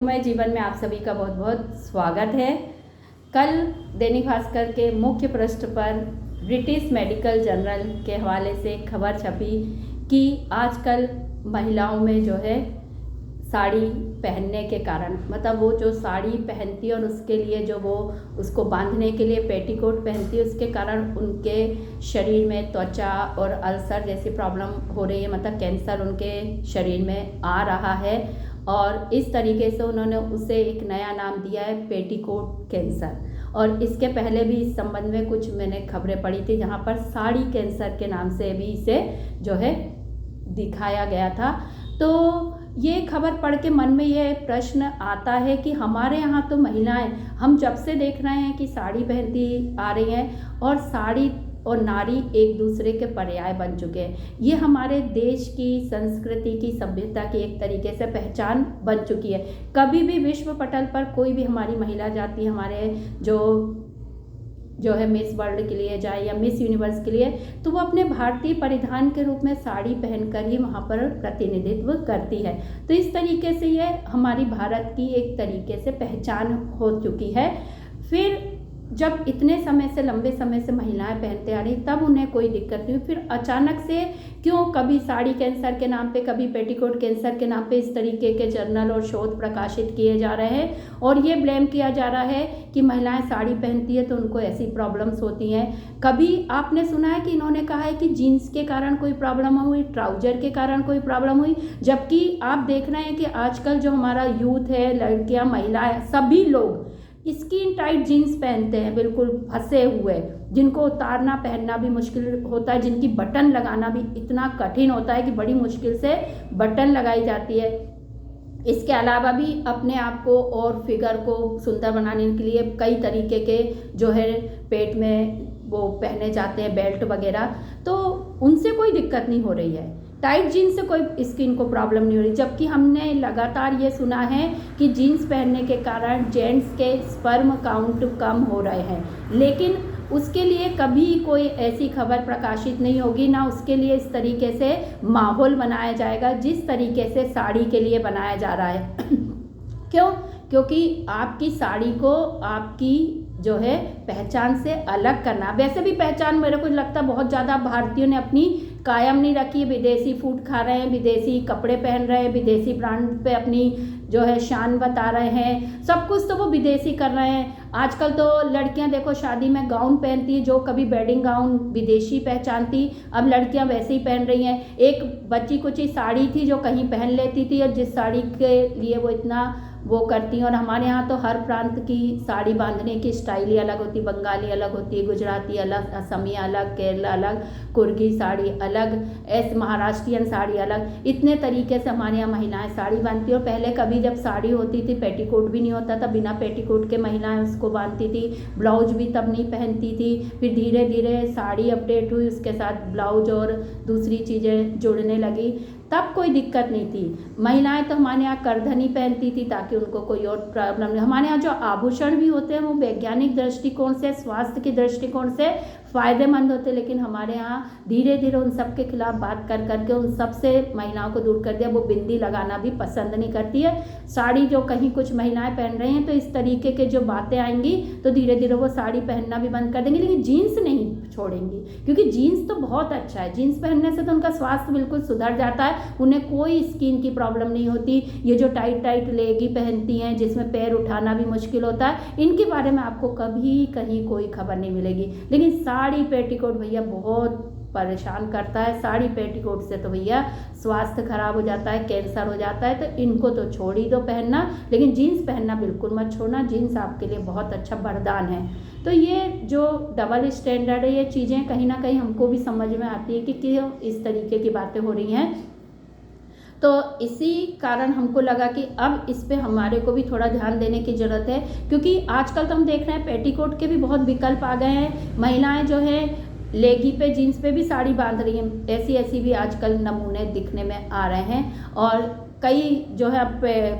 मैं जीवन में आप सभी का बहुत बहुत स्वागत है। कल दैनिक भास्कर के मुख्य पृष्ठ पर ब्रिटिश मेडिकल जर्नल के हवाले से खबर छपी कि आजकल महिलाओं में जो है साड़ी पहनने के कारण, मतलब वो जो साड़ी पहनती है और उसके लिए जो वो उसको बांधने के लिए पेटीकोट पहनती है, उसके कारण उनके शरीर में त्वचा और अल्सर जैसी प्रॉब्लम हो रही है, मतलब कैंसर उनके शरीर में आ रहा है। और इस तरीके से उन्होंने उसे एक नया नाम दिया है पेटीकोट कैंसर। और इसके पहले भी इस संबंध में कुछ मैंने खबरें पढ़ी थी जहाँ पर साड़ी कैंसर के नाम से भी इसे जो है दिखाया गया था। तो ये खबर पढ़ के मन में ये प्रश्न आता है कि हमारे यहाँ तो महिलाएं, हम जब से देख रहे हैं कि साड़ी पहनती आ रही हैं और साड़ी और नारी एक दूसरे के पर्याय बन चुके हैं। ये हमारे देश की संस्कृति की, सभ्यता की एक तरीके से पहचान बन चुकी है। कभी भी विश्व पटल पर कोई भी हमारी महिला जाती है, हमारे जो है मिस वर्ल्ड के लिए जाए या मिस यूनिवर्स के लिए, तो वो अपने भारतीय परिधान के रूप में साड़ी पहनकर ही वहाँ पर प्रतिनिधित्व करती है। तो इस तरीके से ये हमारी भारत की एक तरीके से पहचान हो चुकी है। फिर जब इतने समय से, लंबे समय से महिलाएं पहनते आ रही, तब उन्हें कोई दिक्कत नहीं हुई। फिर अचानक से क्यों कभी साड़ी कैंसर के नाम पे, कभी पेटीकोट कैंसर के नाम पे इस तरीके के जर्नल और शोध प्रकाशित किए जा रहे हैं और ये ब्लेम किया जा रहा है कि महिलाएं साड़ी पहनती है तो उनको ऐसी प्रॉब्लम्स होती हैं। कभी आपने सुना है कि इन्होंने कहा है कि जीन्स के कारण कोई प्रॉब्लम हुई, ट्राउजर के कारण कोई प्रॉब्लम हुई? जबकि आप देख रहे हैं कि आजकल जो हमारा यूथ है, लड़कियाँ, महिलाएं, सभी लोग स्किन टाइट जीन्स पहनते हैं, बिल्कुल फंसे हुए, जिनको उतारना पहनना भी मुश्किल होता है, जिनकी बटन लगाना भी इतना कठिन होता है कि बड़ी मुश्किल से बटन लगाई जाती है। इसके अलावा भी अपने आप को और फिगर को सुंदर बनाने के लिए कई तरीके के जो है पेट में वो पहने जाते हैं, बेल्ट वगैरह, तो उनसे कोई दिक्कत नहीं हो रही है। टाइट जीन्स से कोई स्किन को प्रॉब्लम नहीं हो रही। जबकि हमने लगातार ये सुना है कि जीन्स पहनने के कारण जेंट्स के स्पर्म काउंट कम हो रहे हैं, लेकिन उसके लिए कभी कोई ऐसी खबर प्रकाशित नहीं होगी, ना उसके लिए इस तरीके से माहौल बनाया जाएगा जिस तरीके से साड़ी के लिए बनाया जा रहा है। क्यों? क्योंकि आपकी साड़ी को आपकी जो है पहचान से अलग करना, वैसे भी पहचान मेरे को लगता है बहुत ज़्यादा भारतीयों ने अपनी कायम नहीं रखी। विदेशी फूड खा रहे हैं, विदेशी कपड़े पहन रहे हैं, विदेशी ब्रांड पे अपनी जो है शान बता रहे हैं, सब कुछ तो वो विदेशी कर रहे हैं। आजकल तो लड़कियां देखो शादी में गाउन पहनती है, जो कभी वेडिंग गाउन विदेशी पहचान थी, अब लड़कियां वैसे ही पहन रही हैं। एक बच्ची कुची साड़ी थी जो कहीं पहन लेती थी और जिस साड़ी के लिए वो इतना वो करती हैं। और हमारे यहाँ तो हर प्रांत की साड़ी बांधने की स्टाइल ही अलग होती है। बंगाली अलग होती है, गुजराती अलग, असमी अलग, केरला अलग, कुर्गी साड़ी अलग, ऐसे महाराष्ट्रियन साड़ी अलग। इतने तरीके से हमारे यहाँ महिलाएं साड़ी बांधती हैं। और पहले कभी जब साड़ी होती थी, पेटीकोट भी नहीं होता था, बिना पेटीकोट के महिलाएं उसको बांधती थी, ब्लाउज भी तब नहीं पहनती थी। फिर धीरे धीरे साड़ी अपडेट हुई, उसके साथ ब्लाउज और दूसरी चीज़ें जुड़ने लगी, तब कोई दिक्कत नहीं थी। महिलाएं तो हमारे यहाँ करधनी पहनती थी ताकि उनको कोई और प्रॉब्लम नहीं। हमारे यहाँ जो आभूषण भी होते हैं वो वैज्ञानिक दृष्टिकोण से, स्वास्थ्य के दृष्टिकोण से फ़ायदेमंद होते, लेकिन हमारे यहाँ धीरे धीरे उन सब के खिलाफ बात कर करके उन सब से महिलाओं को दूर कर दिया। वो बिंदी लगाना भी पसंद नहीं करती है। साड़ी जो कहीं कुछ महिलाएं पहन रही हैं तो इस तरीके के जो बातें आएंगी तो धीरे धीरे वो साड़ी पहनना भी बंद कर देंगी, लेकिन जीन्स नहीं छोड़ेंगी, क्योंकि जीन्स तो बहुत अच्छा है। जीन्स पहनने से तो उनका स्वास्थ्य बिल्कुल सुधर जाता है, उन्हें कोई स्किन की प्रॉब्लम नहीं होती। ये जो टाइट टाइट लेगी पहनती हैं जिसमें पैर उठाना भी मुश्किल होता है, इनके बारे में आपको कभी कहीं कोई खबर नहीं मिलेगी। लेकिन साड़ी पेटीकोट भैया बहुत परेशान करता है। साड़ी पेटीकोट से तो भैया स्वास्थ्य खराब हो जाता है, कैंसर हो जाता है। तो इनको तो छोड़ ही दो पहनना, लेकिन जीन्स पहनना बिल्कुल मत छोड़ना। जीन्स आपके लिए बहुत अच्छा वरदान है। तो ये जो डबल स्टैंडर्ड है, ये चीज़ें कहीं ना कहीं हमको भी समझ में आती है कि क्यों इस तरीके की बातें हो रही हैं। तो इसी कारण हमको लगा कि अब इस पे हमारे को भी थोड़ा ध्यान देने की ज़रूरत है, क्योंकि आजकल तो हम देख रहे हैं पेटीकोट के भी बहुत विकल्प आ गए हैं। महिलाएं जो है लेगी पे, जीन्स पे भी साड़ी बांध रही हैं। ऐसी ऐसी भी आजकल नमूने दिखने में आ रहे हैं। और कई जो है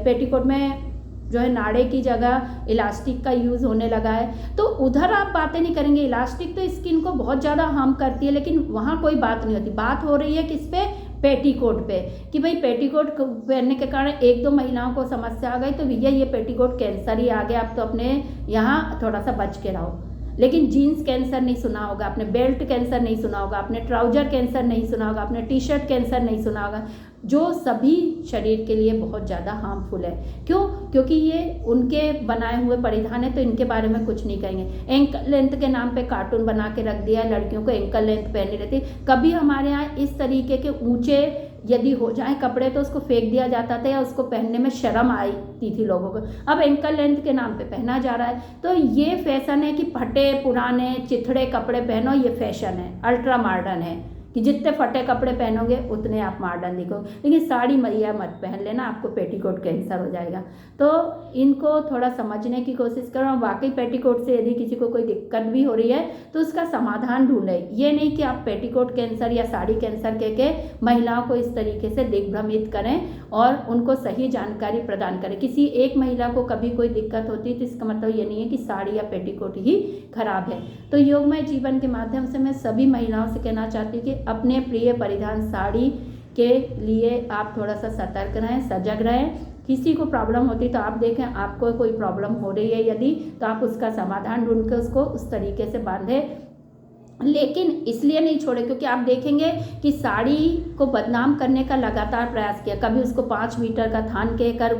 पेटीकोट में जो है नाड़े की जगह इलास्टिक का यूज़ होने लगा है। तो उधर आप बातें नहीं करेंगे। इलास्टिक तो स्किन को बहुत ज़्यादा हार्म करती है, लेकिन वहाँ कोई बात नहीं होती। बात हो रही है किस पे? पेटीकोट पे कि भाई पेटीकोट पहनने के कारण एक दो महिलाओं को समस्या आ गई तो भैया ये पेटीकोट कैंसर ही आ गया, आप तो अपने यहाँ थोड़ा सा बच के रहो। लेकिन जीन्स कैंसर नहीं सुना होगा आपने, बेल्ट कैंसर नहीं सुना होगा आपने, ट्राउजर कैंसर नहीं सुना होगा आपने, टी शर्ट कैंसर नहीं सुना होगा, जो सभी शरीर के लिए बहुत ज़्यादा हार्मफुल है। क्यों? क्योंकि ये उनके बनाए हुए परिधान है, तो इनके बारे में कुछ नहीं कहेंगे। एंकल लेंथ के नाम पे कार्टून बना के रख दिया, लड़कियों को एंकल लेंथ पहननी रहती। कभी हमारे यहाँ इस तरीके के ऊंचे यदि हो जाए कपड़े तो उसको फेंक दिया जाता था या उसको पहनने में शर्म आती थी लोगों को। अब एंकल लेंथ के नाम पे पहना जा रहा है। तो ये फैशन है कि फटे पुराने चिथड़े कपड़े पहनो, ये फैशन है, अल्ट्रा मॉडर्न है कि जितने फटे कपड़े पहनोगे उतने आप मॉडर्न दिखोगे। लेकिन साड़ी मैया मत पहन लेना, आपको पेटीकोट कैंसर हो जाएगा। तो इनको थोड़ा समझने की कोशिश करो। वाकई पेटीकोट से यदि किसी को कोई दिक्कत भी हो रही है तो उसका समाधान ढूंढें। ये नहीं कि आप पेटीकोट कैंसर या साड़ी कैंसर कह के महिलाओं को इस तरीके से दिग्भ्रमित करें और उनको सही जानकारी प्रदान करें। किसी एक महिला को कभी कोई दिक्कत होती है तो इसका मतलब ये नहीं है कि साड़ी या पेटीकोट ही खराब है। तो योगमय जीवन के माध्यम से मैं सभी महिलाओं से कहना चाहती हूँ कि अपने प्रिय परिधान साड़ी के लिए आप थोड़ा सा सतर्क रहें, सजग रहें। किसी को प्रॉब्लम होती तो आप देखें आपको कोई प्रॉब्लम हो रही है यदि, तो आप उसका समाधान ढूंढ के उसको उस तरीके से बांधें। लेकिन इसलिए नहीं छोड़े क्योंकि आप देखेंगे कि साड़ी को बदनाम करने का लगातार प्रयास किया। कभी उसको 5 मीटर का थान कहकर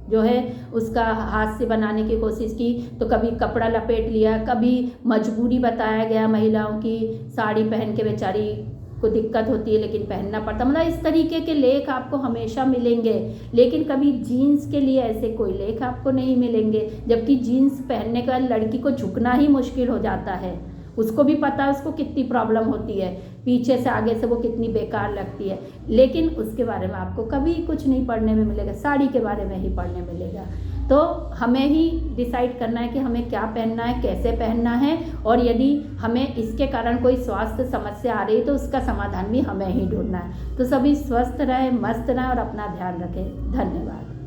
जो है उसका हाथ से बनाने की कोशिश की, तो कभी कपड़ा लपेट लिया, कभी मजबूरी बताया गया महिलाओं की, साड़ी पहन के बेचारी को दिक्कत होती है लेकिन पहनना पड़ता। मतलब इस तरीके के लेख आपको हमेशा मिलेंगे, लेकिन कभी जीन्स के लिए ऐसे कोई लेख आपको नहीं मिलेंगे। जबकि जीन्स पहनने के बाद लड़की को झुकना ही मुश्किल हो जाता है। उसको भी पता है उसको कितनी प्रॉब्लम होती है, पीछे से आगे से वो कितनी बेकार लगती है, लेकिन उसके बारे में आपको कभी कुछ नहीं पढ़ने में मिलेगा, साड़ी के बारे में ही पढ़ने मिलेगा। तो हमें ही डिसाइड करना है कि हमें क्या पहनना है, कैसे पहनना है, और यदि हमें इसके कारण कोई स्वास्थ्य समस्या आ रही है तो उसका समाधान भी हमें ही ढूंढना है। तो सभी स्वस्थ रहें, मस्त रहें और अपना ध्यान रखें। धन्यवाद।